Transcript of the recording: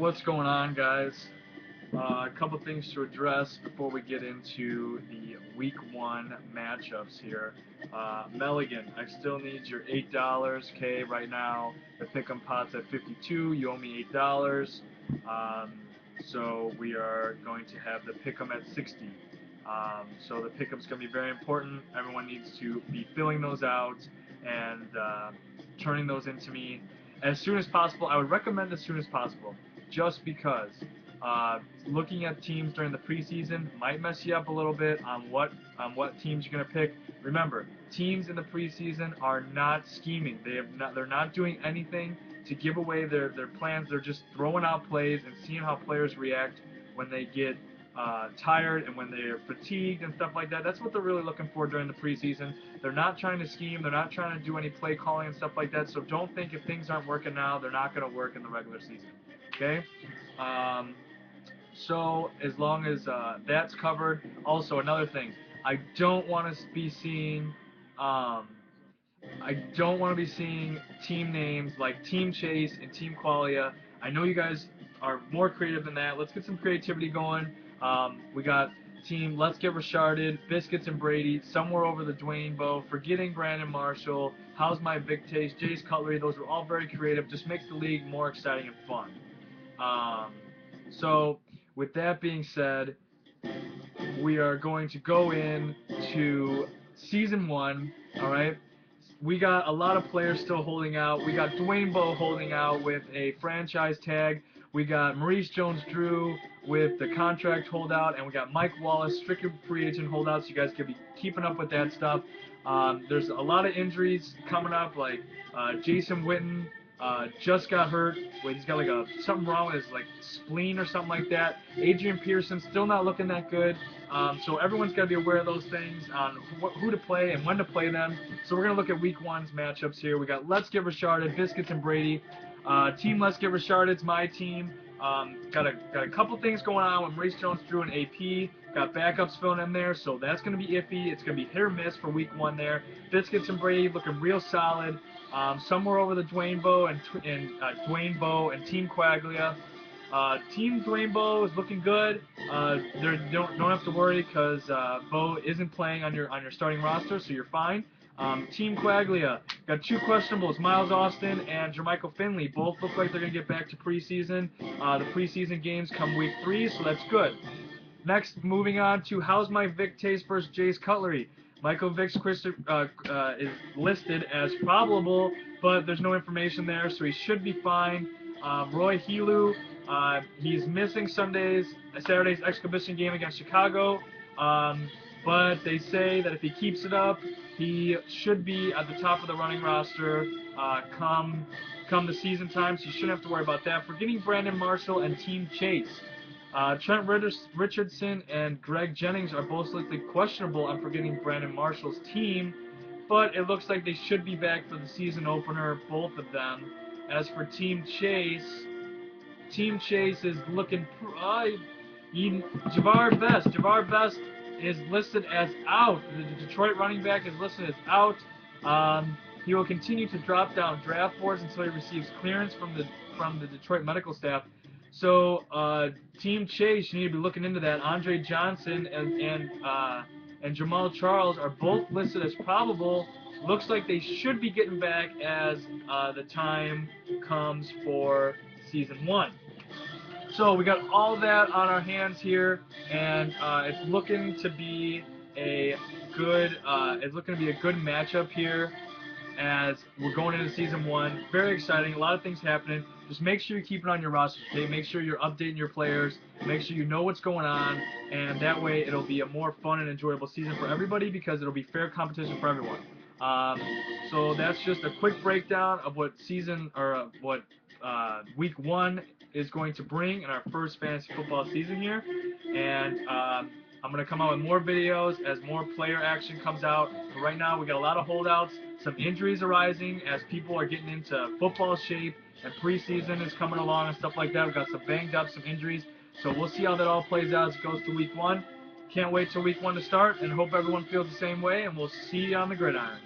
What's going on, guys? A couple things to address before we get into the Week 1 matchups here. Milligan, I still need your $8. Okay, right now the pick'em pot's at 52. You owe me $8. So we are going to have the pick'em at 60. So the pick'em's going to be very important. Everyone needs to be filling those out and turning those into me as soon as possible. I would recommend as soon as possible, just because looking at teams during the preseason might mess you up a little bit on what teams you're gonna pick. Remember, teams in the preseason are not scheming. They're not doing anything to give away their plans. They're just throwing out plays and seeing how players react when they get tired and when they're fatigued and stuff like that. That's what they're really looking for during the preseason. They're not trying to scheme. They're not trying to do any play calling and stuff like that. So don't think if things aren't working now, they're not going to work in the regular season. Okay? So as long as that's covered, also another thing, I don't want to be seeing team names like Team Chase and Team Qualia. I know you guys are more creative than that. Let's get some creativity going. We got Team Let's Get Rasharded, Biscuits and Brady, Somewhere Over the Dwayne Bow, Forgetting Brandon Marshall, How's My Vic Taste, Jay's Cutlery. Those were all very creative. Just makes the league more exciting and fun. So with that being said, we are going to go into Season 1, all right? We got a lot of players still holding out. We got Dwayne Bowe holding out with a franchise tag. We got Maurice Jones-Drew with the contract holdout, and we got Mike Wallace, strictly free agent holdout, so you guys can be keeping up with that stuff. There's a lot of injuries coming up, like Jason Witten just got hurt. He's got like something wrong with his spleen or something like that. Adrian Pearson still not looking that good. So everyone's got to be aware of those things on who to play and when to play them. So we're gonna look at Week 1's matchups here. We got Let's Get Rasharded, Biscuits and Brady. Team Let's Get Rasharded's my team. Got a couple things going on with Maurice Jones-Drew and AP. Got backups filling in there, so that's going to be iffy. It's going to be hit or miss for Week 1 there. Biscuits and Brady looking real solid. Somewhere over the Dwayne Bowe and Dwayne Bowe and Team Quaglia. Team Dwayne Bowe is looking good. Don't have to worry because Bowe isn't playing on your starting roster, so you're fine. Team Quaglia got two questionables, Miles Austin and Jermichael Finley. Both look like they're going to get back to preseason. The preseason games come Week 3, so that's good. Next, moving on to How's My Vic Taste versus Jay's Cutlery. Michael Vick's is listed as probable, but there's no information there, so he should be fine. Roy Helu, he's missing Saturday's exhibition game against Chicago, but they say that if he keeps it up, he should be at the top of the running roster come the season time, so you shouldn't have to worry about that. Forgetting Brandon Marshall and Team Chase. Trent Richardson and Greg Jennings are both likely questionable on Forgetting Brandon Marshall's team, but it looks like they should be back for the season opener, both of them. As for Team Chase is looking Javar Best is listed as out. The Detroit running back is listed as out. He will continue to drop down draft boards until he receives clearance from the Detroit medical staff. So Team Chase, you need to be looking into that. Andre Johnson and Jamal Charles are both listed as probable. Looks like they should be getting back as the time comes for Season 1. So we got all that on our hands here, and it's looking to be a good matchup here as we're going into Season 1. Very exciting, a lot of things happening. Just make sure you keep it on your roster, okay? Make sure you're updating your players. Make sure you know what's going on, and that way it'll be a more fun and enjoyable season for everybody because it'll be fair competition for everyone. So that's just a quick breakdown of what Week 1 is going to bring in our first fantasy football season here, and I'm going to come out with more videos as more player action comes out. But right now we got a lot of holdouts, some injuries arising as people are getting into football shape, and preseason is coming along and stuff like that. We've got some banged up, some injuries, so we'll see how that all plays out as it goes to Week 1. Can't wait till Week 1 to start, and hope everyone feels the same way, and we'll see you on the gridiron.